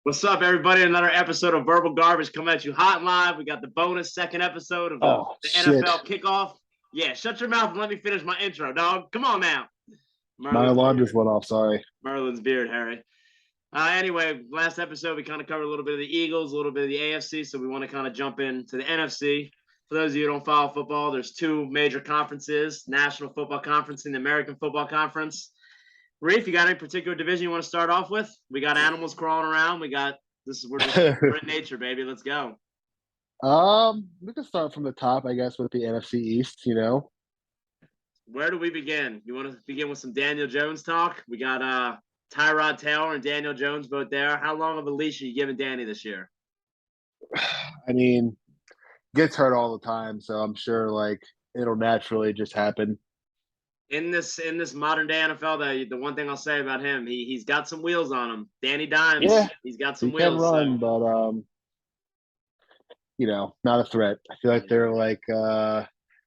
What's up, everybody? Another episode of Verbal Garbage coming at you hot and live. We got the bonus second episode of the, Oh the shit! NFL kickoff. Yeah, shut your mouth and let me finish my intro, dog. Come on now. My Merlin's alarm just beard. went off. Sorry. Merlin's beard, Harry. Anyway, last episode we kind of covered a little bit of the Eagles, a little bit of the AFC, so we want to kind of jump into the NFC. For those of you who don't follow football, there's two major conferences: National Football Conference and the American Football Conference. Reef, you got any particular division you want to start off with? We got animals crawling around. We're in nature, baby. Let's go. We can start from the top, I guess, with the NFC East. You know, Where do we begin? You want to begin with some Daniel Jones talk? We got Tyrod Taylor and Daniel Jones both there. How long of a leash are you giving Danny this year? I mean, gets hurt all the time, so I'm sure like it'll naturally just happen. In this modern day NFL, the one thing I'll say about him, he's got some wheels on him. Danny Dimes, Yeah, he's got some he can wheels. So run, but not a threat. I feel like they're like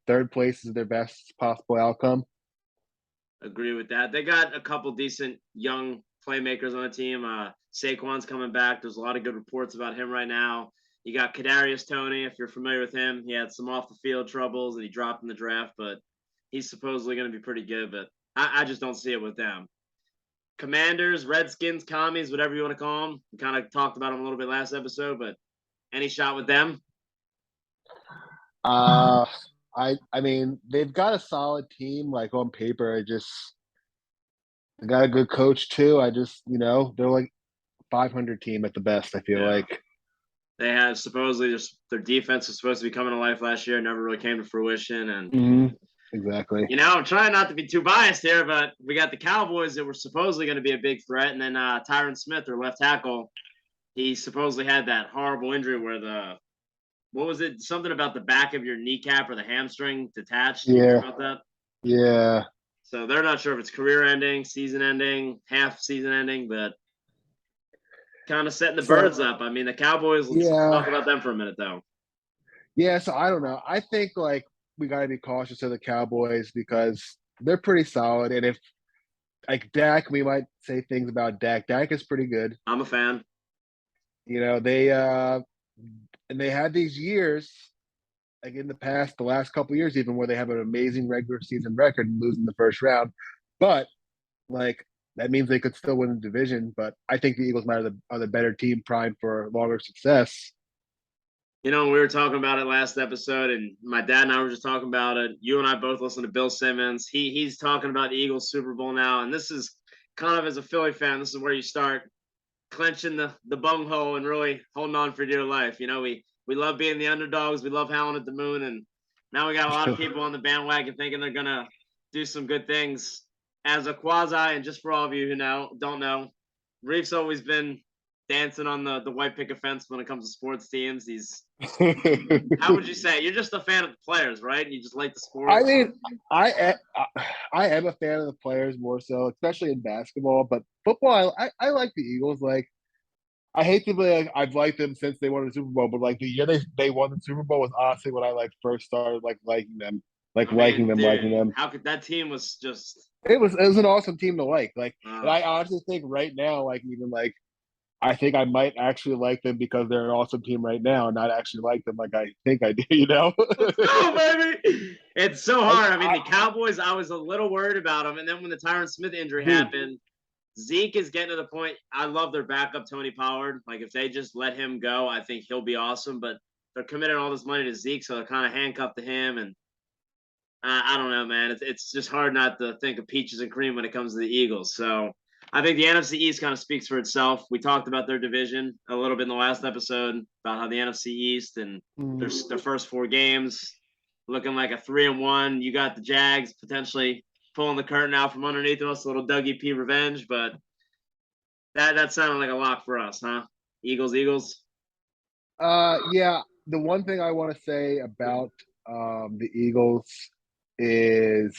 third place is their best possible outcome. agree with that. They got a couple decent young playmakers on the team. Saquon's coming back. There's a lot of good reports about him right now. You got Kadarius Toney, if you're familiar with him. He had some off the field troubles and he dropped in the draft, but he's supposedly going to be pretty good. But I just don't see it with them. Commanders, Redskins, Commies, whatever you want to call them. We kind of talked about them a little bit last episode, but any shot with them? Uh, I mean they've got a solid team. Like on paper, I just they got a good coach too. I just they're like 500 team at the best. I feel Yeah. like. They had supposedly just their defense was supposed to be coming to life last year, never really came to fruition. And Exactly. I'm trying not to be too biased here, but we got the Cowboys that were supposedly going to be a big threat, and then Tyron Smith, their left tackle, he supposedly had that horrible injury where what was it? Something about the back of your kneecap or the hamstring detached. You hear Yeah. about that? Yeah. So they're not sure if it's career ending, season ending, half season ending, but kind of setting the So birds up. I mean, the Cowboys. Let's talk yeah. about them for a minute, though. Yeah. So I don't know. I think like we gotta be cautious of the Cowboys because they're pretty solid. And if like Dak, we might say things about Dak. Dak is pretty good. I'm a fan. They and they had these years like in the past, the last couple years, even where they have an amazing regular season record and losing the first round. But like that means they could still win the division. But I think the Eagles might are the better team, primed for longer success. We were talking about it last episode, and my dad and I were just talking about it. You and I both listen to Bill Simmons. He's talking about the Eagles Super Bowl now, and this is kind of as a Philly fan, this is where you start clenching the bunghole and really holding on for dear life. We love being the underdogs. We love howling at the moon, and now we got a lot of people on the bandwagon thinking they're gonna do some good things. As a quasi, and just for all of you who don't know, Reef's always been dancing on the white picket fence when it comes to sports teams. How would you say you're just a fan of the players, right? You just like the I sports. mean, I am a fan of the players more so, especially in basketball. But football, I like the Eagles. Like I hate to be like I've liked them since they won the Super Bowl, but like the year they won the Super Bowl was honestly when I like first started like I mean, liking dude, them. how could that team was just It was an awesome team to like. And uh, I honestly think right now, like even like I think I might actually like them because they're an awesome team right now, and not actually like them like I think I do. let's go, baby. It's so I, hard. I mean, I the Cowboys, I was a little worried about them. And then when the Tyron Smith injury dude, happened, Zeke is getting to the point. I love their backup, Tony Pollard. Like, if they just let him go, I think he'll be awesome. But they're committing all this money to Zeke, so they're kind of handcuffed to him. And I don't know, man. It's just hard not to think of peaches and cream when it comes to the Eagles. So I think the NFC East kind of speaks for itself. We talked about their division a little bit in the last episode about how the NFC East and their first four games looking like a 3-1. You got the Jags potentially pulling the curtain out from underneath us, a little Dougie P revenge, but that sounded like a lock for us, huh? Eagles, Eagles. yeah. The one thing I want to say about the Eagles is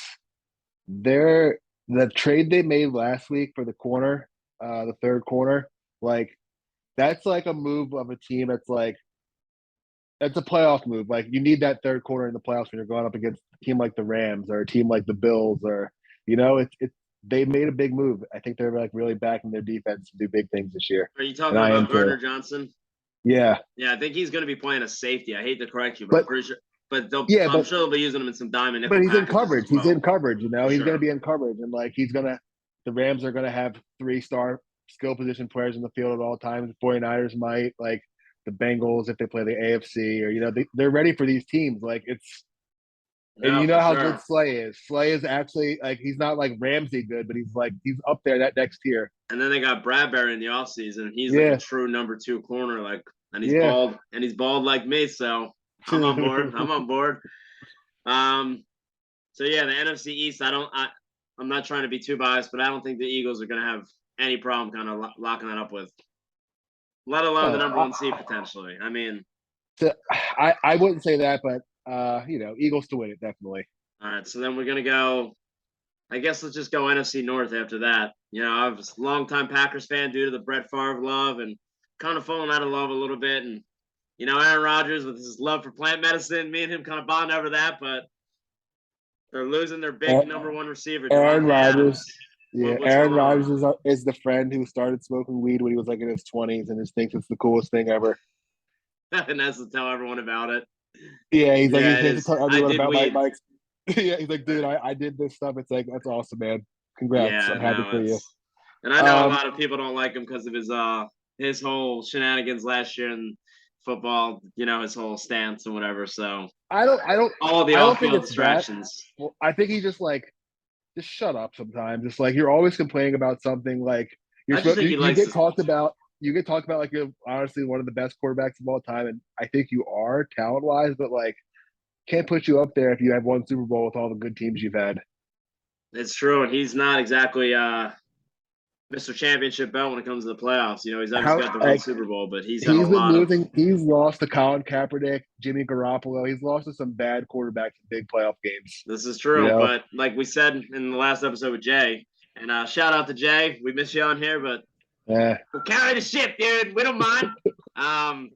their the trade they made last week for the corner, the third corner, like that's like a move of a team that's like that's a playoff move. Like you need that third corner in the playoffs when you're going up against a team like the Rams or a team like the Bills or it's they made a big move. I think they're like really backing their defense to do big things this year, Are you and talking I am about too. Gardner Johnson? Yeah, Yeah, I think he's going to be playing a safety. I hate to correct you, but I'm but pretty sure. But yeah, I'm sure they'll be using him in some diamond nickel but he's in packages coverage. as He's in well, coverage. You know, for he's going to sure. be in coverage, and like the Rams are going to have 3-star skill position players in the field at all times. The 49ers might like the Bengals if they play the AFC, or they're ready for these teams. Like it's and No, you for know how good sure. Slay is. Slay is actually like he's not like Ramsey good, but he's up there that next tier. And then they got Bradbury in the offseason, and he's like a Yeah, true number 2 corner, like, yeah. and he's bald like me, so I'm on board. I'm on board. Um, so yeah, the NFC East. I'm not trying to be too biased, but I don't think the Eagles are going to have any problem kind of locking that up with, let alone the Oh, number 1 seed potentially. I mean, I wouldn't say that, but Eagles to win it definitely. all right. So then we're gonna go. I guess let's just go NFC North after that. I was a longtime Packers fan due to the Brett Favre love, and kind of falling out of love a little bit. And Aaron Rodgers with his love for plant medicine, me and him kind of bond over that. But they're losing their big number 1 receiver, Aaron Devontae Rodgers. Adams. Yeah, What's Aaron going on? Rodgers is the friend who started smoking weed when he was like in his 20s and just thinks it's the coolest thing ever. And that's to tell everyone about it. Yeah, he's like Yeah, he it has to is. tell I everyone did about weed. my yeah, he's like, dude, I did this stuff. It's like that's awesome, man. Congrats. Yeah, I'm happy no, for you. and I know a Um, lot of people don't like him because of his whole shenanigans last year in football, his whole stance and whatever. So I don't I don't all the I don't off think field it's that. distractions. Well, I think he just shut up sometimes. It's like you're always complaining about something like I just think he you likes get to. talked about like you're honestly one of the best quarterbacks of all time, and I think you are talent wise, but like can't put you up there if you have one Super Bowl with all the good teams you've had. It's true, and he's not exactly Mr. Championship belt when it comes to the playoffs. He's obviously How got the one like Super Bowl, but he's had a he's been lot of. losing. He's lost to Colin Kaepernick, Jimmy Garoppolo. He's lost to some bad quarterbacks in big playoff games. This is You true, know, but like we said in the last episode with Jay, and shout out to Jay, we miss you on here, but yeah. we'll carry the ship, dude. We don't mind. Um,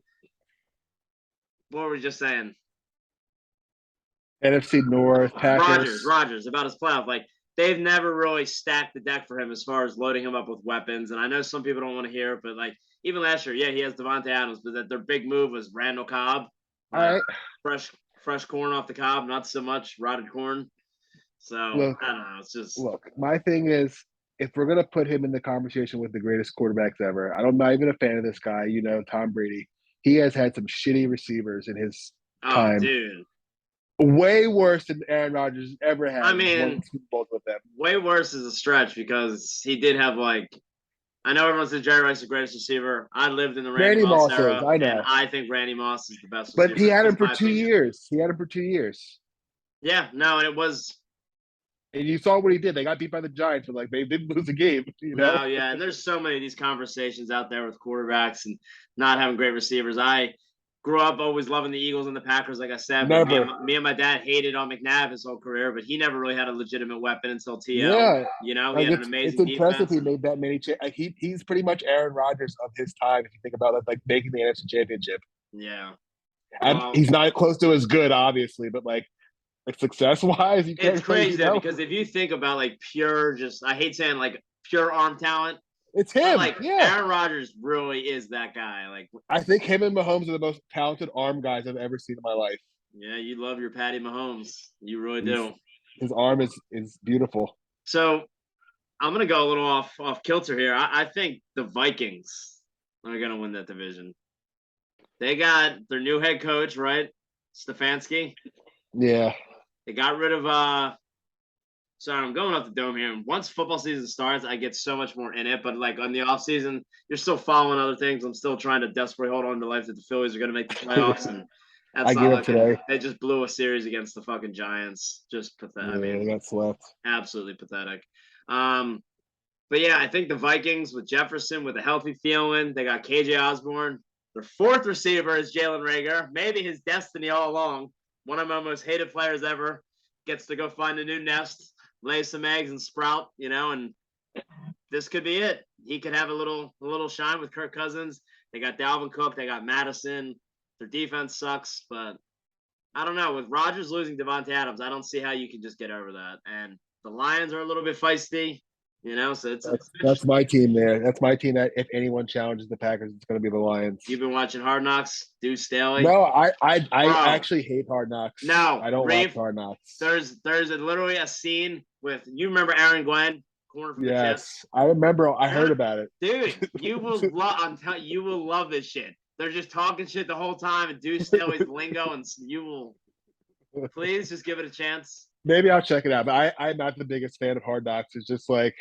what were we just saying? NFC North, Packers. Rogers about his playoff. Like they've never really stacked the deck for him as far as loading him up with weapons. And I know some people don't want to hear it, but like even last year, yeah, he has Devontae Adams, but that their big move was Randall Cobb, All like right, fresh corn off the cob, not so much rotted corn. So look, I don't know. It's just look. My thing is, if we're gonna put him in the conversation with the greatest quarterbacks ever, I'm not even a fan of this guy. Tom Brady. He has had some shitty receivers in his oh, time. dude. Way worse than Aaron Rodgers ever had. I He's won mean, Super Bowls with them. way worse is a stretch because he did have like I know everyone says Jerry Rice is the greatest receiver. I lived in the Randy Randy Moss Moss is, era, I and know. I think Randy Moss is the best But he receiver, had him in for my two opinion. years. He had him for 2 years. Yeah, no, and it was And you saw what he did. They got beat by the Giants, but like they didn't lose a game, no, yeah, and there's so many of these conversations out there with quarterbacks and not having great receivers. I grew up always loving the Eagles and the Packers, like I said, but Never. me and my dad hated on McNabb his whole career, but he never really had a legitimate weapon until TL. Yeah. He Like had an it's amazing impressive defense, he and made that many like he's pretty much Aaron Rodgers of his time if you think about it, like making the NFC championship. yeah, And well, he's not close to as good, obviously, but like success wise, you it's can't really, crazy though, because if you think about like pure, just I hate saying like pure arm talent, it's but him. like Yeah. Aaron Rodgers really is that guy. Like I think him and Mahomes are the most talented arm guys I've ever seen in my life. yeah, you love your Patty Mahomes, you really He's, do. his arm is beautiful. So I'm gonna go a little off kilter here. I think the Vikings are gonna win that division. They got their new head coach, right? Stefanski. Yeah. They got rid of sorry, I'm going off the dome here. Once football season starts, I get so much more in it. But like on the off season, you're still following other things. I'm still trying to desperately hold on to life that the Phillies are gonna make the playoffs, and I that's not gave up looking. today. They just blew a series against the fucking Giants. Just pathetic. I Yeah, they mean, got swept. absolutely pathetic. Um, But yeah, I think the Vikings with Jefferson with a healthy feeling, they got KJ Osborne. Their fourth receiver is Jalen Rager. Maybe his destiny all along. One of my most hated players ever gets to go find a new nest, lay some eggs, and sprout. And this could be it. He could have a little shine with Kirk Cousins. They got Dalvin Cook. They got Madison. Their defense sucks, but I don't know. With Rodgers losing Devontae Adams, I don't see how you can just get over that. And the Lions are a little bit feisty. You know, so it's That's my team there. That's my team. That if anyone challenges the Packers, it's going to be the Lions. You've been watching Hard Knocks, Deuce Staley. No, I Bro. actually hate Hard Knocks. No, I don't watch Hard Knocks. There's literally a scene with you remember Aaron Glenn, corner from the Jets. I remember. I heard about it, dude. You will love. I'm telling you, will love this shit. They're just talking shit the whole time and Deuce Staley's lingo, and you will. Please just give it a chance. Maybe I'll check it out, but I'm not the biggest fan of Hard Knocks. It's just like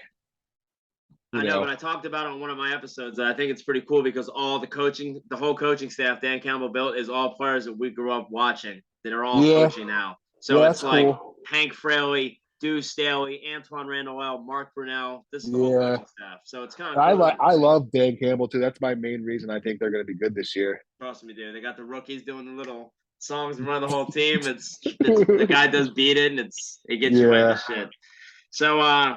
I know, but I talked about it on one of my episodes, and I think it's pretty cool because all the whole coaching staff Dan Campbell built is all players that we grew up watching that are all coaching now. So it's like cool. Hank Fraley, Deuce Staley, Antoine Randall, Mark Brunell. This is the whole coaching staff. So it's kind of cool. I love Dan Campbell too. That's my main reason I think they're going to be good this year. Trust me, dude. They got the rookies doing the little songs in front of the whole team. It's the guy does beat it, and it gets you right in the shit. So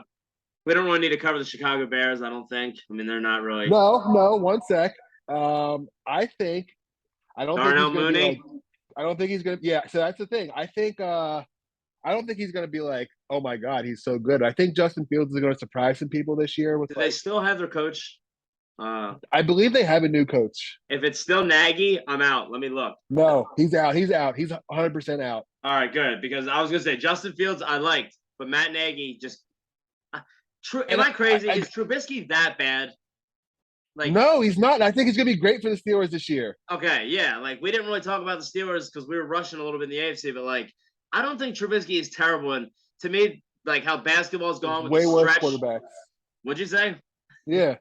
we don't really need to cover the Chicago Bears, I don't think. I mean, they're not really. No, 1 sec. I don't think he's going to be like. I don't think he's going to. Yeah, so that's the thing. I don't think he's going to be like, oh my God, he's so good. I think Justin Fields is going to surprise some people this year. Do they still have their coach? I believe they have a new coach. If it's still Nagy, I'm out. Let me look. No, he's out. He's 100% out. All right, good. Because I was going to say Justin Fields I liked, but Matt Nagy just. Am I crazy? Is Trubisky that bad? Like, no, he's not. I think he's going to be great for the Steelers this year. Okay, yeah. Like, we didn't really talk about the Steelers because we were rushing a little bit in the AFC, but, like, I don't think Trubisky is terrible. And to me, like, how basketball's gone with way the worse stretch. Quarterbacks. What'd you say? Yeah.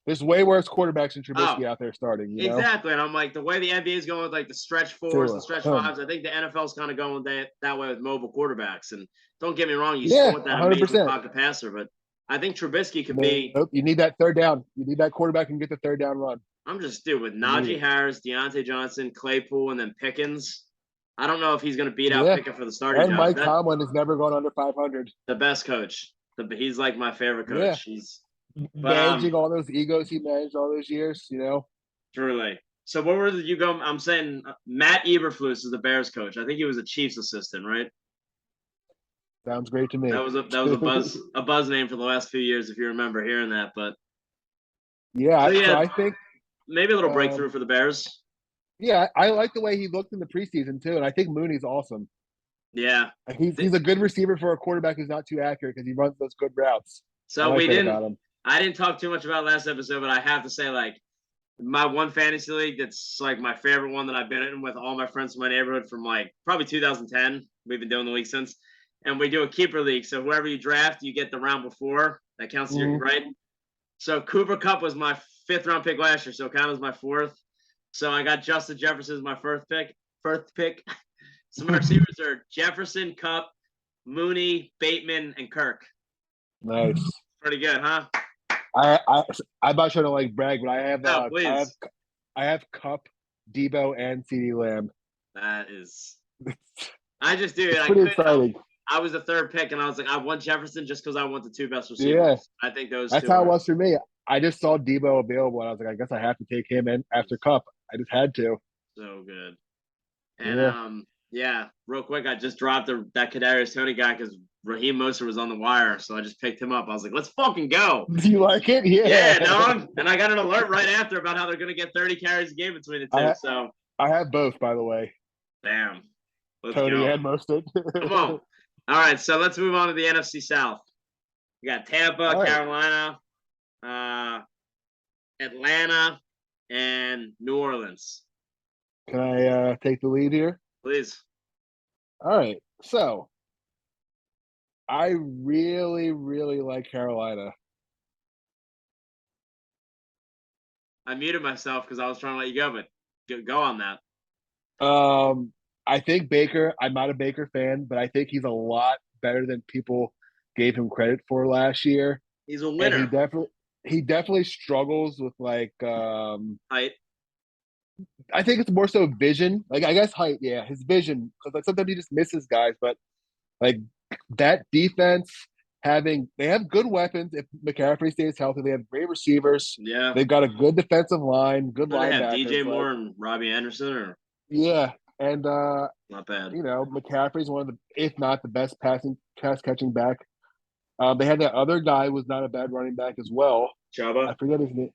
There's way worse quarterbacks than Trubisky out there starting. You know? Exactly. And I'm like, the way the NBA is going with, like, the stretch fours and stretch fives, I think the NFL's kind of going that way with mobile quarterbacks. And don't get me wrong, you still want that 100%. Amazing pocket passer, but I think Trubisky could be. Nope, you need that third down. You need that quarterback and get the third down run. I'm just with Najee Harris, Deontay Johnson, Claypool, and then Pickens. I don't know if he's going to beat out Pickett for the starting job. And Mike Tomlin has never gone under 500. The best coach. He's like my favorite coach. Yeah. He's managing all those egos he managed all those years, you know. Truly. So what were you go? I'm saying Matt Eberflus is the Bears coach. I think he was a Chiefs assistant, right? Sounds great to me. That was a buzz name for the last few years, if you remember hearing that. But yeah, so I think maybe a little breakthrough for the Bears. Yeah, I like the way he looked in the preseason too, and I think Mooney's awesome. Yeah, he's a good receiver for a quarterback who's not too accurate because he runs those good routes. So I didn't talk too much about last episode, but I have to say, like, my one fantasy league that's like my favorite one that I've been in with all my friends from my neighborhood from like probably 2010. We've been doing the league since, and we do a keeper league. So whoever you draft, you get the round before. That counts as your right. So Cooper Kupp was my 5th round pick last year, so it counts as my 4th. So I got Justin Jefferson as my first pick. So my receivers are Jefferson, Kupp, Mooney, Bateman, and Kirk. Nice. Pretty good, huh? I'm not trying to like brag, but I have Kupp, Debo, and CeeDee Lamb. That is. I just do it. It's pretty exciting. I was the 3rd pick, and I was like, I want Jefferson just because I want the 2 best receivers. Yeah. I think that's how it was for me. I just saw Debo available, and I was like, I guess I have to take him in after Kupp. I just had to. So good. And real quick, I just dropped that Kadarius Toney guy because Raheem Mostert was on the wire, so I just picked him up. I was like, let's fucking go. Do you like it? Yeah. Yeah, dog. And I got an alert right after about how they're going to get 30 carries a game between the two. I have both, by the way. Damn. Toney and Mostert. Come on. All right, so let's move on to the NFC South. We got Tampa, Carolina, Atlanta, and New Orleans. Can I take the lead here? Please. All right. So I really, really like Carolina. I muted myself because I was trying to let you go, but go on that. I think Baker, I'm not a Baker fan, but I think he's a lot better than people gave him credit for last year. He's a winner. And he definitely struggles with like height. I think it's more so vision. Like I guess height, yeah, his vision. Because like sometimes he just misses guys, but like that defense they have good weapons if McCaffrey stays healthy. They have great receivers. Yeah. They've got a good defensive line, good linebackers. They have DJ Moore and Robbie Anderson Yeah. And not bad. You know, McCaffrey's one of the, if not the best pass catching back They had that other guy who was not a bad running back as well. I Chubba? forget his name.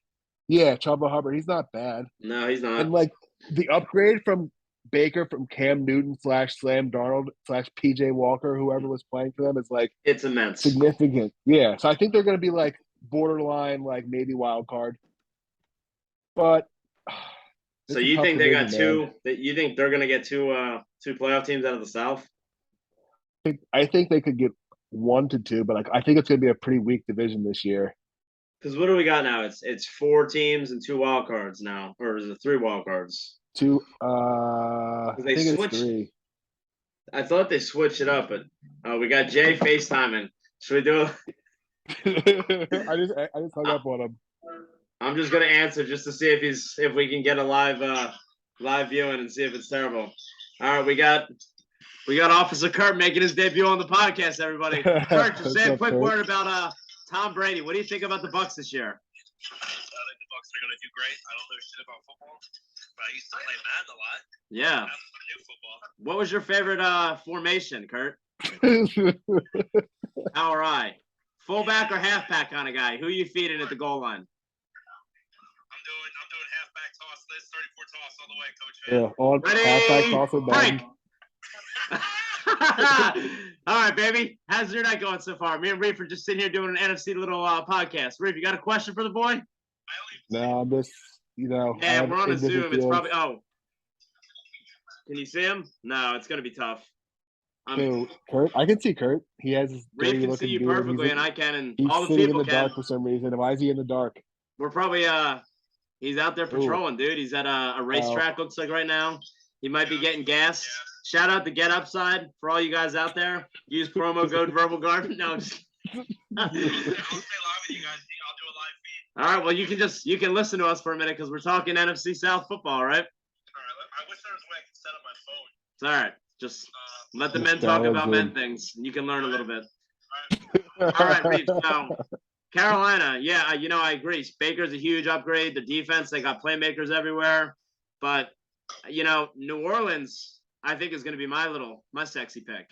Yeah, Chuba Hubbard. He's not bad. No, he's not. And like the upgrade from Baker from Cam Newton / Slam Darnold / PJ Walker, whoever was playing for them, is like It's immense. significant. Yeah. So I think they're going to be like borderline, like maybe wild card. But So it's a you tough think they got division, man. two? That you think they're gonna get two playoff teams out of the South? I think they could get 1 to 2, but like I think it's going to be a pretty weak division this year. Because what do we got now? It's 4 teams and 2 wild cards now, or is it 3 wildcards? Two. Because I they think it's switched. 3. I thought they switched it up, but we got Jay FaceTiming. Should we do? I just hung up on him. I'm just gonna answer just to see if we can get a live viewing and see if it's terrible. All right, we got Officer Kurt making his debut on the podcast. Everybody, Kurt, just say a quick word about Tom Brady. What do you think about the Bucs this year? I think the Bucs are gonna do great. I don't know shit about football, but I used to play Madden a lot. Yeah. That's my new football. What was your favorite formation, Kurt? How are I? Fullback or halfback kind of guy? Who are you feeding at the goal line? I'm doing halfback toss. This 34 toss all the way, Coach. Yeah, on halfback toss with break. Madden. All right, baby. How's your night going so far? Me and Reef are just sitting here doing an NFC little podcast. Reef, you got a question for the boy? No, I'm just, Yeah, we're on a individual Zoom. It's fields. probably Can you see him? No, it's gonna be tough. So, Kurt, I can see Kurt. He has his Reef dirty can see looking you beard. perfectly, and I can, and He's all the sitting in people the can. dark for some reason. Why is he in the dark? We're probably he's out there patrolling, dude. He's at a racetrack, looks like right now. He might be getting gas. Shout out to Get Upside for all you guys out there. Use promo code Verbal Guard. No, I'm just I'll stay live with you guys. I'll do a live feed. all right. Well, you can listen to us for a minute because we're talking NFC South football, right? All right. I wish there was a way I could set up my phone. It's all right. Just let the men talk about men things. You can learn a little bit. All right, Reef. So Carolina, yeah, I agree. Baker's a huge upgrade. The defense, they got playmakers everywhere. But New Orleans, I think, is going to be my sexy pick.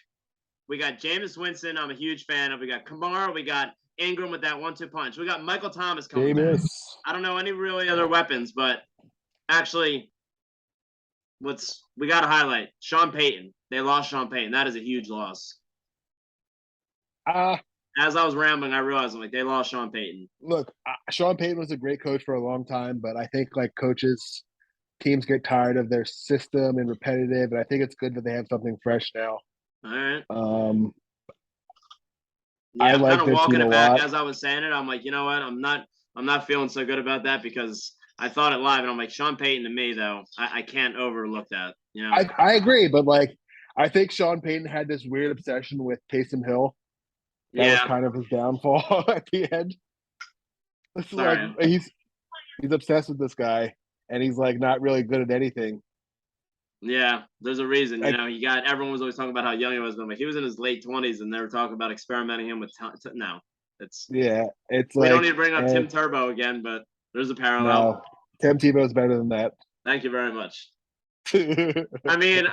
We got Jameis Winston. I'm a huge fan of. We got Kamara. We got Ingram with that 1-2 punch. We got Michael Thomas coming back. I don't know any really other weapons, but actually, we got to highlight Sean Payton. They lost Sean Payton. That is a huge loss. As I was rambling, I realized they lost Sean Payton. Look, Sean Payton was a great coach for a long time, but I think like teams get tired of their system and repetitive, and I think it's good that they have something fresh now. All right. I I'm like kind of their walking team it a back lot. as I was saying it. I'm like, you know what? I'm not feeling so good about that because I thought it live, and I'm like, Sean Payton to me though, I can't overlook that. I agree, but like I think Sean Payton had this weird obsession with Taysom Hill. That was kind of his downfall at the end. It's like he's obsessed with this guy, and he's like not really good at anything. Yeah, there's a reason. Everyone was always talking about how young he was, but he was in his late 20s, and they were talking about experimenting him with now. It's we don't need to bring up Tim Tebow again, but there's a parallel. No, Tim Tebow's better than that. Thank you very much. I mean,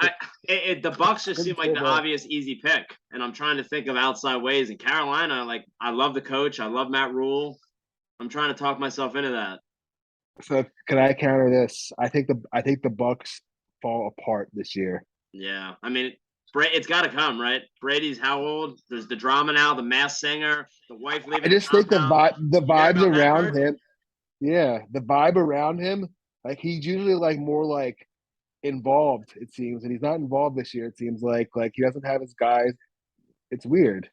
the Bucs just seem like the obvious easy pick, and I'm trying to think of outside ways. In Carolina, like I love the coach, I love Matt Rule. I'm trying to talk myself into that. So can I counter this? I think the Bucs fall apart this year. Yeah, I mean, it's got to come, right? Brady's how old? There's the drama now, the Masked Singer, the wife leaving. I just think the vibes around him. Yeah, the vibe around him, like he's usually like more like involved, it seems, and he's not involved this year. It seems like he doesn't have his guys. It's weird.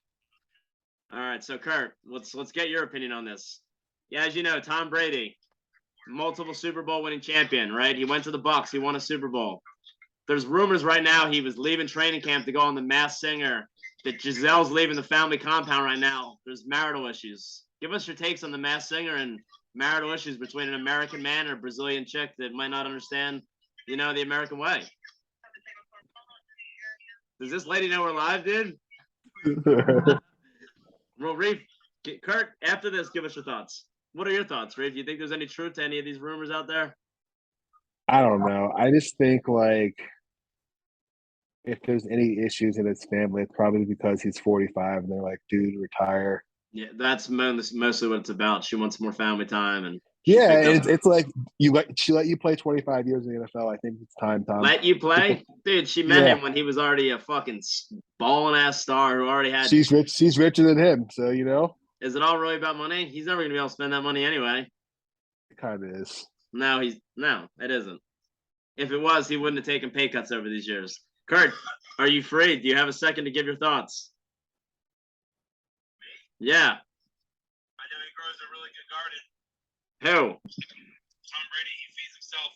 All right, so Kurt, let's get your opinion on this. Yeah, as you know, Tom Brady, multiple Super Bowl winning champion, right? He went to the Bucs. He won a Super Bowl. There's rumors right now he was leaving training camp to go on the Masked Singer. That Gisele's leaving the family compound right now. There's marital issues. Give us your takes on the Masked Singer and marital issues between an American man and a Brazilian chick that might not understand, the American way. Does this lady know we're live, dude? Well, Reef, Kurt, after this, give us your thoughts. What are your thoughts, Reef? Do you think there's any truth to any of these rumors out there? I don't know. I just think like if there's any issues in his family, it's probably because he's 45 and they're like, dude, retire. Yeah, that's mostly what it's about. She wants more family time, and she Yeah, picked up. it's like she let you play 25 years in the NFL. I think it's time, Tom. Let you play, dude. She met Yeah. him when he was already a fucking balling ass star who already had. She's rich. She's richer than him, so Is it all really about money? He's never gonna be able to spend that money anyway. it kind of is. No, it isn't. If it was, he wouldn't have taken pay cuts over these years. Kurt, are you free? Do you have a second to give your thoughts? Yeah. I know he grows a really good garden. Who? Tom Brady, he feeds himself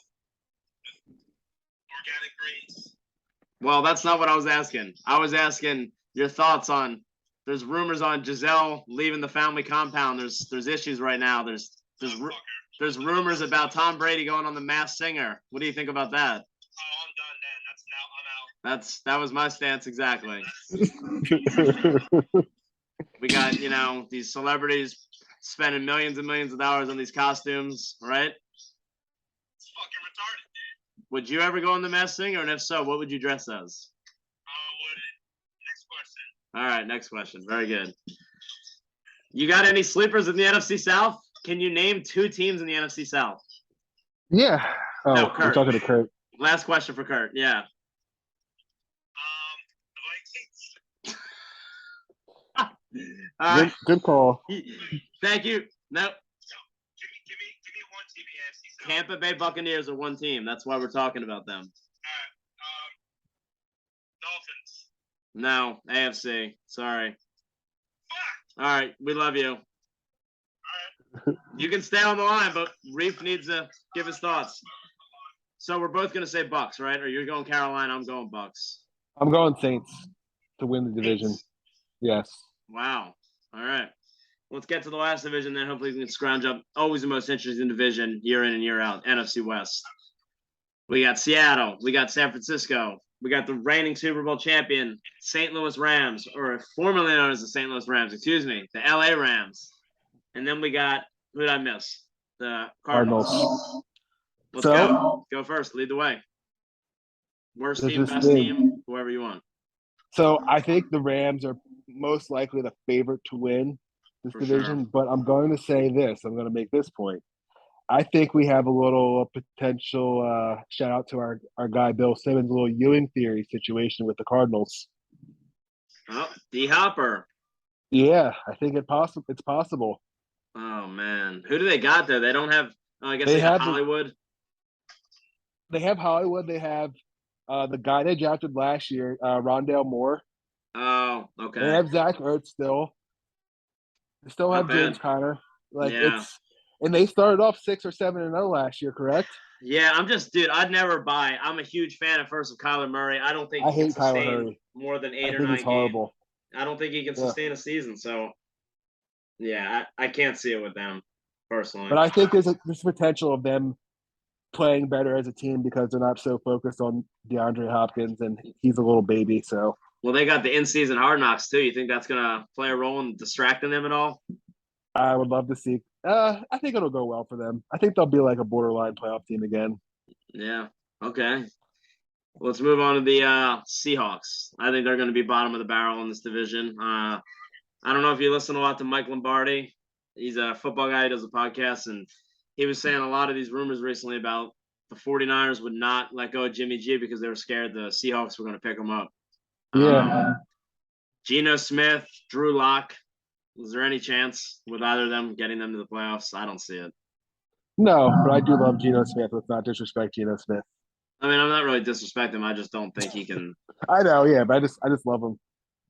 with organic greens. Well, that's not what I was asking. I was asking your thoughts on. There's rumors on Giselle leaving the family compound. There's issues right now. There's rumors about Tom Brady going on the Masked Singer. What do you think about that? Oh, I'm done then. I'm out. That was my stance exactly. We got, these celebrities spending millions and millions of dollars on these costumes, right? It's fucking retarded, dude. Would you ever go on the Masked Singer? And if so, what would you dress as? Wouldn't. Next question. All right, next question. Very good. You got any sleepers in the NFC South? Can you name 2 teams in the NFC South? Yeah. Oh, No, I'm Kurt. talking to Kurt. Last question for Kurt. Yeah. The Vikings. All right. Good call. Thank you. No. Give me one team in NFC South. Tampa Bay Buccaneers are one team. That's why we're talking about them. Dolphins. No, AFC. Sorry. Fuck. All right, we love you. You can stay on the line, but Reef needs to give his thoughts. So we're both going to say Bucks, right? Or you're going Carolina, I'm going Bucks. I'm going Saints to win the division. Saints. Yes. Wow. All right. Let's get to the last division, then hopefully we can scrounge up always the most interesting division year in and year out, NFC West. We got Seattle. We got San Francisco. We got the reigning Super Bowl champion, St. Louis Rams, or formerly known as the St. Louis Rams, the LA Rams. And then we got, who did I miss? The Cardinals. Let's go. Go first. Lead the way. Worst team, best team, whoever you want. So I think the Rams are most likely the favorite to win this division, sure. But I'm going to say this. I'm going to make this point. I think we have a little potential shout out to our guy Bill Simmons, a little Ewing theory situation with the Cardinals. Oh, D Hopper. Yeah, I think it's possible. Oh man, who do they got there? They don't have. Oh, I guess they have Hollywood. They have Hollywood. They have the guy they drafted last year, Rondale Moore. Oh, okay. They have Zach Ertz still. They still have James Conner. And they started off 6 or 7-0 last year, correct? Yeah, I'd never buy. I'm a huge fan at first of Kyler Murray. I don't think he can sustain more than 8 or 9 games. Horrible. I don't think he can sustain a season. So, yeah, I can't see it with them personally. But I think there's potential of them playing better as a team because they're not so focused on DeAndre Hopkins, and he's a little baby. So, well, they got the in-season Hard Knocks too. You think that's gonna play a role in distracting them at all? I would love to see. I think it'll go well for them. I think they'll be like a borderline playoff team again. Yeah. Okay. Let's move on to the Seahawks. I think they're going to be bottom of the barrel in this division. I don't know if you listen a lot to Mike Lombardi. He's a football guy. He does a podcast, and he was saying a lot of these rumors recently about the 49ers would not let go of Jimmy G because they were scared the Seahawks were going to pick him up. Yeah. Geno Smith, Drew Lock. Is there any chance with either of them getting them to the playoffs? I don't see it. No, but I do love Geno Smith. Let's not disrespect Geno Smith. I mean, I'm not really disrespecting him. I just don't think he can. I know, yeah, but I just love him.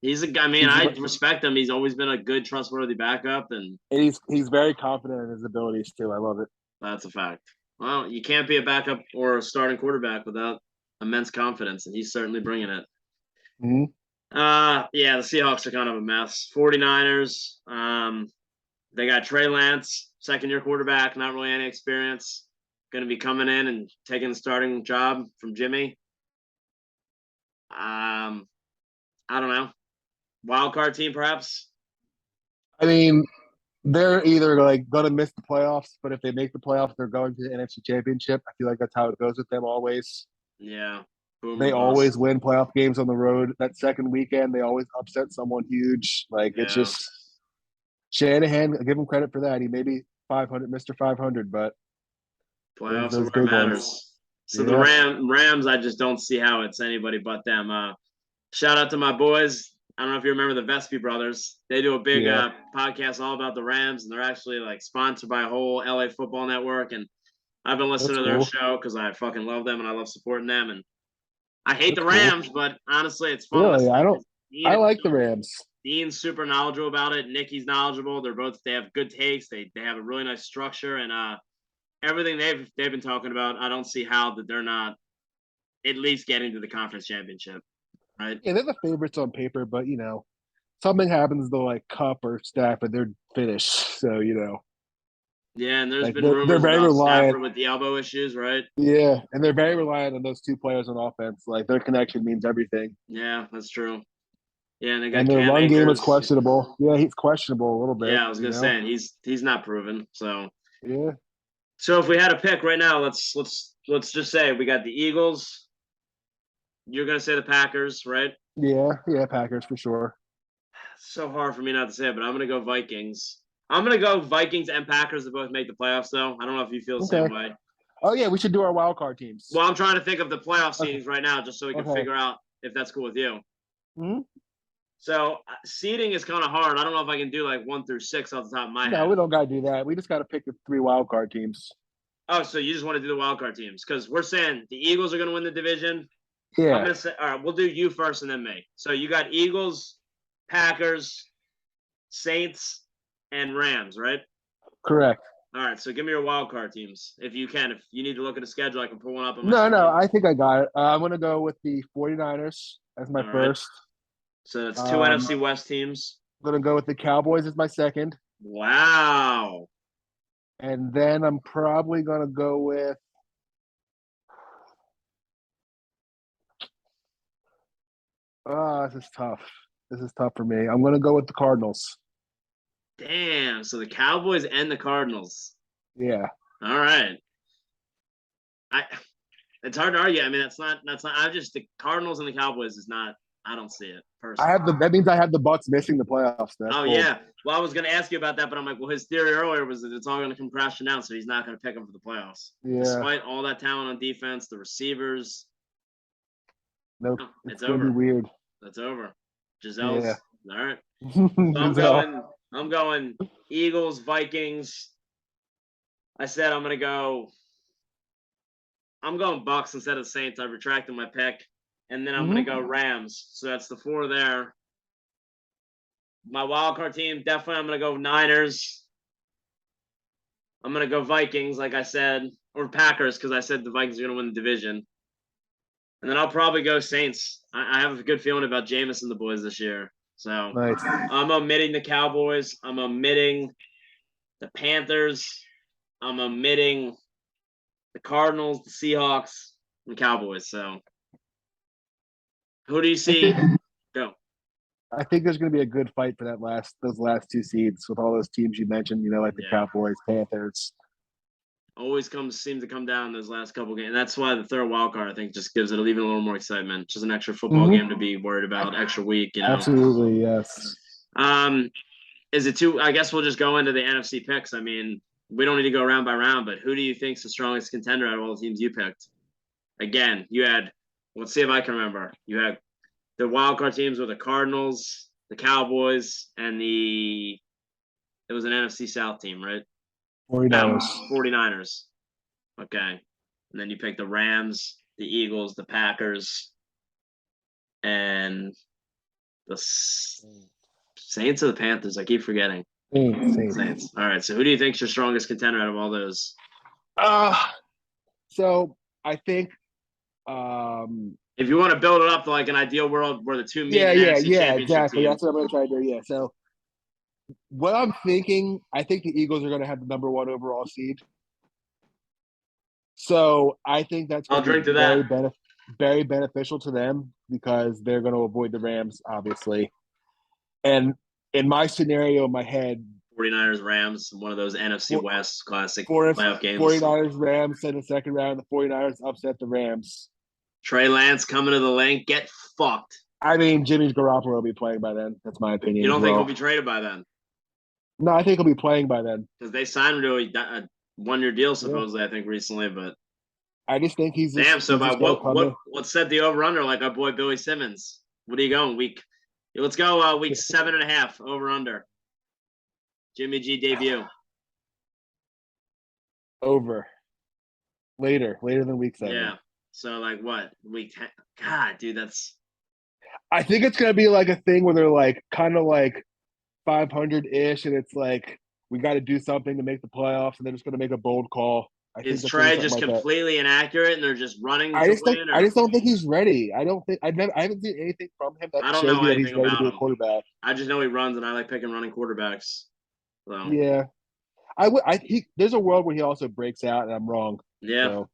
He's a guy. I mean, I respect him. He's always been a good, trustworthy backup, and he's very confident in his abilities too. I love it. That's a fact. Well, you can't be a backup or a starting quarterback without immense confidence, and he's certainly bringing it. Mm-hmm. Yeah, the Seahawks are kind of a mess. 49ers, they got Trey Lance, second-year quarterback, not really any experience, going to be coming in and taking the starting job from Jimmy. I don't know. Wild card team, perhaps? I mean, they're either going to miss the playoffs, but if they make the playoffs, they're going to the NFC Championship. I feel like that's how it goes with them always. Yeah. They always win playoff games on the road. That second weekend, they always upset someone huge. It's just Shanahan, give him credit for that. He may be 500, Mr. 500, but Playoffs are those where it big ones. matters. So the Yeah. Rams, I just don't see how it's anybody but them. Shout out to my boys. I don't know if you remember the Vespi brothers. They do a big Yeah. podcast all about the Rams, and they're actually like sponsored by a whole LA football network. And I've been listening That's to their cool. show because I fucking love them and I love supporting them. And I hate That's the cool. Rams, but honestly, it's fun. Really, listening. I like the Rams. Dean's super knowledgeable about it. Nicky's knowledgeable. They have good takes. They have a really nice structure, and everything they've been talking about, I don't see how that they're not at least getting to the conference championship, right? Yeah, they're the favorites on paper, but something happens to like Cup or Stafford, they're finished. So Yeah, and there's like been they're rumors very about reliant. Stafford with the elbow issues, right? Yeah, and they're very reliant on those two players on offense. Like their connection means everything. Yeah, that's true. Yeah, and they got And their Cam run game is Akers. questionable. Yeah, he's questionable a little bit. Yeah, I was gonna say, and he's not proven. So Yeah. So if we had a pick right now, let's just say we got the Eagles. You're gonna say the Packers, right? Yeah, Packers for sure. It's so hard for me not to say it, but I'm gonna go Vikings. I'm gonna go Vikings and Packers to both make the playoffs, though. I don't know if you feel the same way. Oh yeah, we should do our wild card teams. Well, I'm trying to think of the playoff seedings right now, just so we can figure out if that's cool with you. Mm-hmm. So seeding is kind of hard. I don't know if I can do like 1 through 6 off the top of my head. No, we don't gotta do that. We just gotta pick the 3 wild card teams. Oh, so you just want to do the wild card teams? Because we're saying the Eagles are gonna win the division. Yeah. I'm gonna say, all right, we'll do you first and then me. So you got Eagles, Packers, Saints, and Rams, right? Correct. All right, so give me your wild card teams if you can. If you need to look at a schedule, I can pull one up. On my No, I think I got it. I'm going to go with the 49ers as my first. So it's 2 NFC West teams. I'm going to go with the Cowboys as my second. Wow. And then I'm probably going to go with this is tough. This is tough for me. I'm going to go with the Cardinals. Damn. So the Cowboys and the Cardinals. Yeah. All right. It's hard to argue. I mean, that's not. The Cardinals and the Cowboys is not. I don't see it personally. That means I have the Bucks missing the playoffs. That's cool. Yeah. Well, I was going to ask you about that, but I'm like, well, his theory earlier was that it's all going to come crashing down, so he's not going to pick them for the playoffs. Yeah. Despite all that talent on defense, the receivers. Nope. It's going to be weird. That's over. Giselle's. Yeah. All right. So I'm going Eagles, Vikings. I said I'm going Bucks instead of Saints. I retracted my pick. And then I'm going to go Rams. So that's the 4 there. My wild card team, definitely I'm going to go Niners. I'm going to go Vikings, like I said, or Packers, because I said the Vikings are going to win the division. And then I'll probably go Saints. I have a good feeling about Jameis and the boys this year. So nice. I'm omitting the Cowboys. I'm omitting the Panthers. I'm omitting the Cardinals, the Seahawks, and the Cowboys. So who do you see? Go. I think there's going to be a good fight for those last 2 seeds with all those teams you mentioned, like the Cowboys, Panthers. Always seems to come down in those last couple games. And that's why the third wild card, I think, just gives it even a little more excitement. Just an extra football game to be worried about, extra week, Absolutely, yes. Is it too? I guess we'll just go into the NFC picks. I mean, we don't need to go round by round, but who do you think's the strongest contender out of all the teams you picked? Again, you had. Let's see if I can remember. You had the wild card teams were the Cardinals, the Cowboys, and it was an NFC South team, right? 49ers. 49ers. Okay. And then you picked the Rams, the Eagles, the Packers, and the Saints or the Panthers. I keep forgetting. Saints. All right. So who do you think's your strongest contender out of all those? So I think if you want to build it up to like an ideal world where the two meet exactly. Teams. That's what I'm going to try to do. Yeah. So what I'm thinking, I think the Eagles are going to have the number 1 overall seed. So I think that's going to be very beneficial to them because they're going to avoid the Rams, obviously. And in my scenario, in my head, 49ers, Rams, one of those NFC West classic playoff games. 49ers, Rams in the second round. The 49ers upset the Rams. Trey Lance coming to the link. Get fucked. I mean, Jimmy Garoppolo will be playing by then. That's my opinion. You don't think he'll be traded by then? No, I think he'll be playing by then. Because they signed him to a one-year deal supposedly, I think recently. But I just think he's damn, just so by gonna come in. what set the over/under like our boy Billy Simmons? What are you going week? Let's go week 7.5 over/under. Jimmy G debut. Over. Later than week 7. Yeah. So like what week 10? God, dude, that's. I think it's gonna be like a thing where they're like kind of like 500-ish, and it's like we got to do something to make the playoffs, and they're just gonna make a bold call. Is Trey just completely inaccurate, and they're just running I to just win? I just don't think he's ready. I haven't seen anything from him that I don't shows know me that he's anything ready to about be a him. quarterback. I just know he runs, and I like picking running quarterbacks. So Yeah, there's a world where he also breaks out, and I'm wrong. yeah, So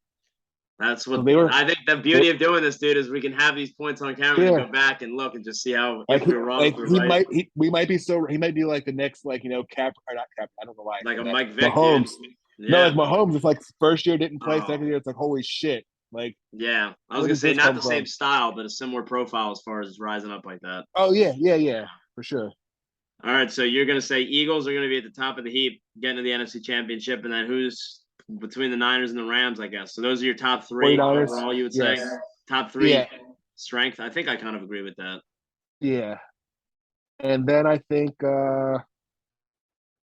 that's what they were. I think. The beauty of doing this, dude, is we can have these points on camera and go back and look and just see how if we're wrong, if we're right. We might be like the next Cap or not Cap. I don't know why. Like a Mike Vick, Mahomes. Yeah. No, like Mahomes. It's like first year didn't play, second year it's like holy shit. Like yeah, I was gonna say not the same style, but a similar profile as far as rising up like that. Oh yeah, for sure. All right, so you're gonna say Eagles are gonna be at the top of the heap, getting to the NFC Championship, and then who's between the Niners and the Rams, I guess. So those are your top 3 overall. You would say top 3 strength. I think I kind of agree with that. Yeah, and then I think.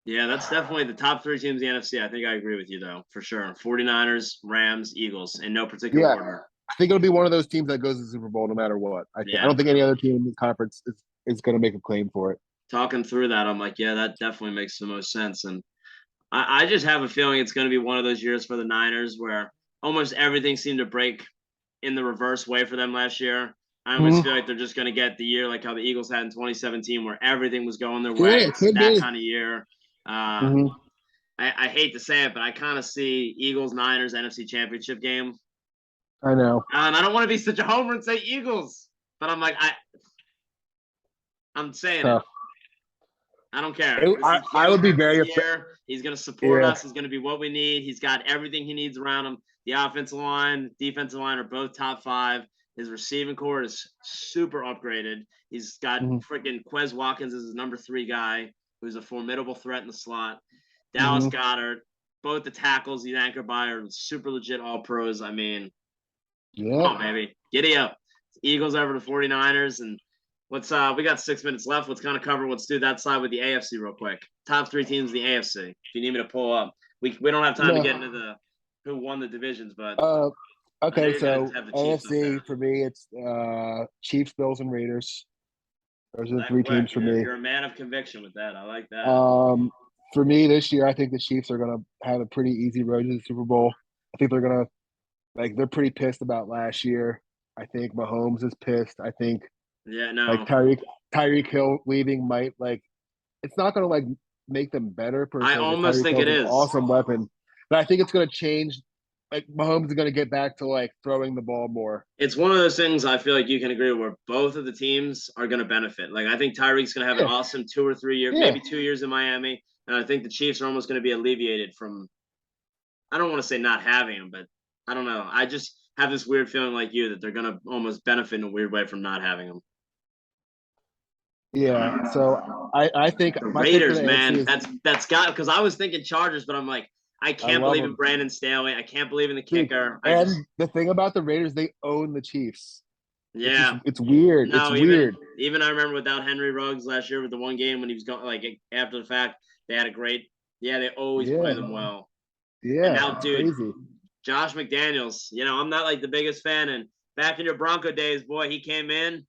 Yeah, that's definitely the top 3 teams in the NFC. I think I agree with you, though, for sure. 49ers, Rams, Eagles, in no particular order. I think it'll be one of those teams that goes to the Super Bowl no matter what. I don't think any other team in the conference is going to make a claim for it. Talking through that, I'm like, yeah, that definitely makes the most sense. And I just have a feeling it's going to be one of those years for the Niners where almost everything seemed to break in the reverse way for them last year. I almost feel like they're just going to get the year like how the Eagles had in 2017 where everything was going their way. It's that kind of year. I hate to say it, but I kind of see Eagles-Niners NFC Championship game. I know. And I don't want to be such a homer and say Eagles, but I'm like, I'm saying it. I don't care. I would be very afraid. He's going to support us. He's going to be what we need. He's got everything he needs around him. The offensive line, defensive line are both top 5. His receiving core is super upgraded. He's got freaking Quez Watkins as his number 3 guy, who's a formidable threat in the slot. Dallas Goedert, both the tackles he's anchored by are super legit all pros. I mean, come on, baby. Giddy up. Eagles over the 49ers. And let's we got 6 minutes left. Let's kind of cover what's do that side with the AFC real quick. Top 3 teams in the AFC. If you need me to pull up. We don't have time to get into the who won the divisions, but okay, so AFC for me it's Chiefs, Bills, and Raiders. Those are the 3 teams for me. You're a man of conviction with that. I like that. For me this year, I think the Chiefs are going to have a pretty easy road to the Super Bowl. I think they're going to they're pretty pissed about last year. I think Mahomes is pissed. I think Tyreek Hill leaving might it's not going to make them better. I almost think it is awesome weapon, but I think it's going to change. Mahomes is going to get back to throwing the ball more. It's one of those things I feel like you can agree where both of the teams are going to benefit. I think Tyreek's going to have an awesome 2 or 3 years, maybe 2 years in Miami. And I think the Chiefs are almost going to be alleviated from, I don't want to say not having him, but I don't know. I just have this weird feeling like you that they're going to almost benefit in a weird way from not having him. Yeah. So I think the Raiders, man, that's got, because I was thinking Chargers, but I'm like, I can't believe in Brandon Staley. I can't believe in the kicker. The thing about the Raiders, they own the Chiefs. Yeah, it's weird. No, it's weird. Even I remember without Henry Ruggs last year with the one game when he was going after the fact, they had a great. Yeah, they always play them well. Yeah, and now, dude, crazy. Josh McDaniels. I'm not the biggest fan, and back in your Bronco days, boy, he came in,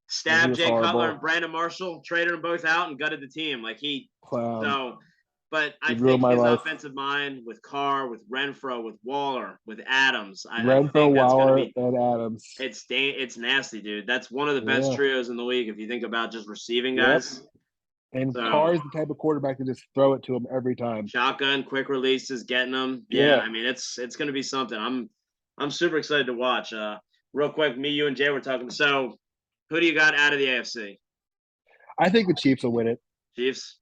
stabbed Jay Cutler and Brandon Marshall, traded them both out, and gutted the team. But I think his offensive mind with Carr, with Renfro, with Waller, with Adams. Renfro, Waller, and Adams. It's nasty, dude. That's one of the best trios in the league if you think about just receiving guys. And Carr is the type of quarterback to just throw it to him every time. Shotgun, quick releases, getting them. Yeah. I mean, it's going to be something. I'm super excited to watch. Real quick, me, you, and Jay were talking. So, who do you got out of the AFC? I think the Chiefs will win it. Chiefs.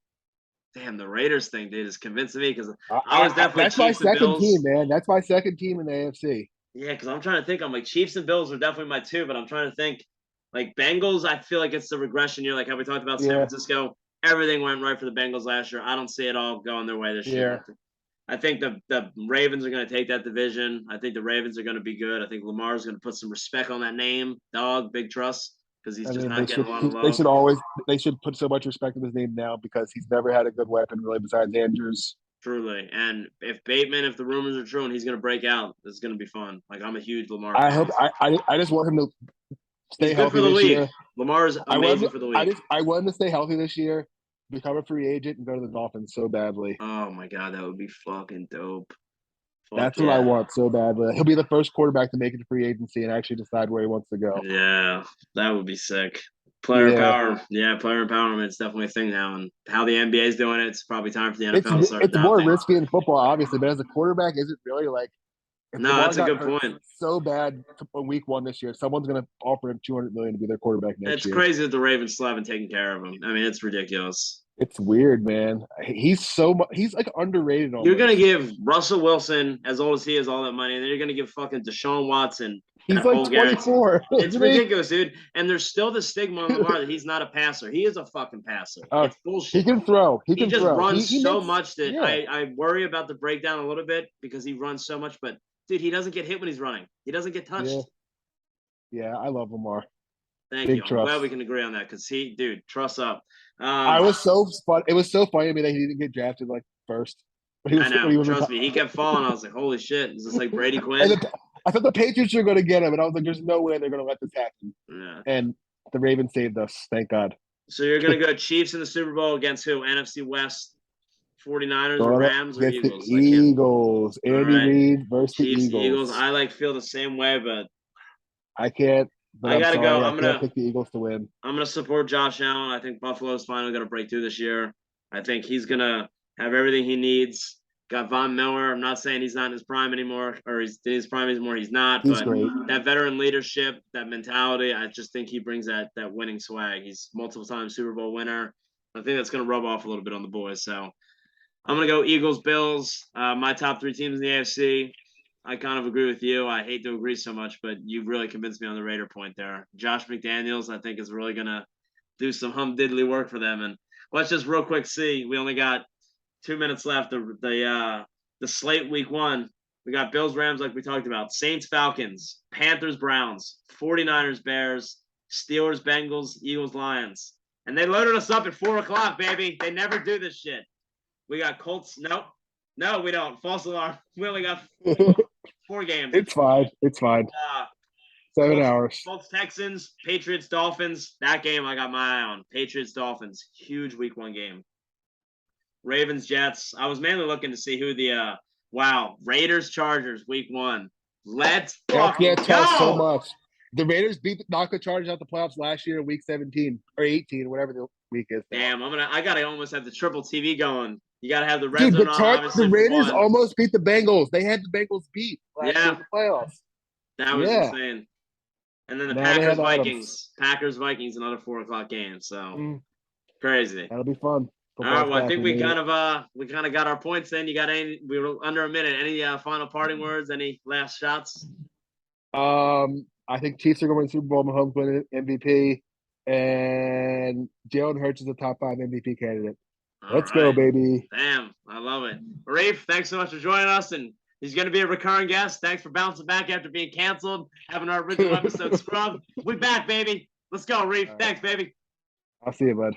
Damn, the Raiders thing, dude, is convincing me because I was definitely that's Chiefs my second team, man. That's my second team in the AFC. Yeah, because I'm trying to think. I'm like Chiefs and Bills are definitely my 2, but I'm trying to think. Bengals, I feel like it's the regression year, like how we talked about San Francisco. everything went right for the Bengals last year. I don't see it all going their way this year. I think the Ravens are going to take that division. I think the Ravens are going to be good. I think Lamar's going to put some respect on that name, dog, big trust, because he's just not getting a lot of love. They should put so much respect in his name now because he's never had a good weapon really besides Andrews. Truly. And if the rumors are true and he's going to break out, it's going to be fun. Like, I'm a huge Lamar fan. I just want him to stay healthy this year. Lamar is amazing for the league. I want him to stay healthy this year, become a free agent, and go to the Dolphins so badly. Oh, my God. That would be fucking dope. That's what I want so badly. He'll be the first quarterback to make it to free agency and actually decide where he wants to go. Yeah, that would be sick. Player power. Yeah, player empowerment is definitely a thing now. And how the NBA is doing it, it's probably time for the NFL to start It's more risky in football, obviously, but as a quarterback, is it really like – No, that's a good point. So bad on week 1 this year, someone's going to offer him $200 million to be their quarterback next year. It's crazy that the Ravens still haven't taken care of him. I mean, it's ridiculous. It's weird, man. He's like underrated. Almost. You're gonna give Russell Wilson, as old as he is, all that money, and then you're gonna give fucking Deshaun Watson. He's like 24. It's ridiculous, dude. And there's still the stigma on Lamar that he's not a passer. He is a fucking passer. It's bullshit. He can throw. He just runs so much that I worry about the breakdown a little bit because he runs so much. But dude, he doesn't get hit when he's running. He doesn't get touched. Yeah, I love Lamar. Thank you. I'm glad we can agree on that because trust up. I was so fun. It was so funny to me that he didn't get drafted like first. I know. Trust me, he kept falling. I was like, "Holy shit!" Is this like Brady Quinn? I thought the Patriots were going to get him, and I was like, "There's no way they're going to let this happen." Yeah. And the Ravens saved us. Thank God. So you're going to go Chiefs in the Super Bowl against who? NFC West, 49ers or Rams or Eagles? The Eagles. Andy Reid versus Chiefs, the Eagles. I feel the same way, but I can't. I gotta go. I'm gonna pick the Eagles to win. I'm gonna support Josh Allen. I think Buffalo's finally gonna break through this year. I think he's gonna have everything he needs. Got Von Miller. I'm not saying he's not in his prime anymore, or he's in his prime anymore. He's not. He's great. That veteran leadership, that mentality, I just think he brings that winning swag. He's multiple time Super Bowl winner. I think that's gonna rub off a little bit on the boys. So I'm gonna go Eagles, Bills. My top 3 teams in the AFC. I kind of agree with you. I hate to agree so much, but you've really convinced me on the Raider point there. Josh McDaniels, I think, is really going to do some humdiddly work for them. And let's just real quick see. We only got 2 minutes left. The slate week 1. We got Bills, Rams, like we talked about. Saints, Falcons, Panthers, Browns, 49ers, Bears, Steelers, Bengals, Eagles, Lions. And they loaded us up at 4 o'clock, baby. They never do this shit. We got Colts. Nope. No, we don't. False alarm. We only got 4 games. It's fine. 7 hours. Colts, Texans, Patriots, Dolphins. That game I got my eye on. Patriots, Dolphins. Huge week 1 game. Ravens, Jets. I was mainly looking to see who the Raiders, Chargers, week 1. Let's fucking go. So much. The Raiders knocked the Chargers out the playoffs last year in week 17 or 18, whatever the week is. Damn, I gotta almost have the triple TV going. You got to have the red zone on. The Raiders almost beat the Bengals. They had the Bengals beat last year in the playoffs. That was insane. And then the Packers-Vikings. Packers-Vikings, another 4 o'clock game. So, crazy. That'll be fun. All right, well, I think we kind of got our points in. You got any? We were under a minute. Any final parting words? Any last shots? I think Chiefs are going to win Super Bowl. Mahomes win MVP, and Jalen Hurts is a top 5 MVP candidate. Let's go, baby. Damn, I love it. Reef, thanks so much for joining us, and he's going to be a recurring guest. Thanks for bouncing back after being canceled, having our original episode scrubbed. We back, baby. Let's go, Reef. Thanks, baby. I'll see you, bud.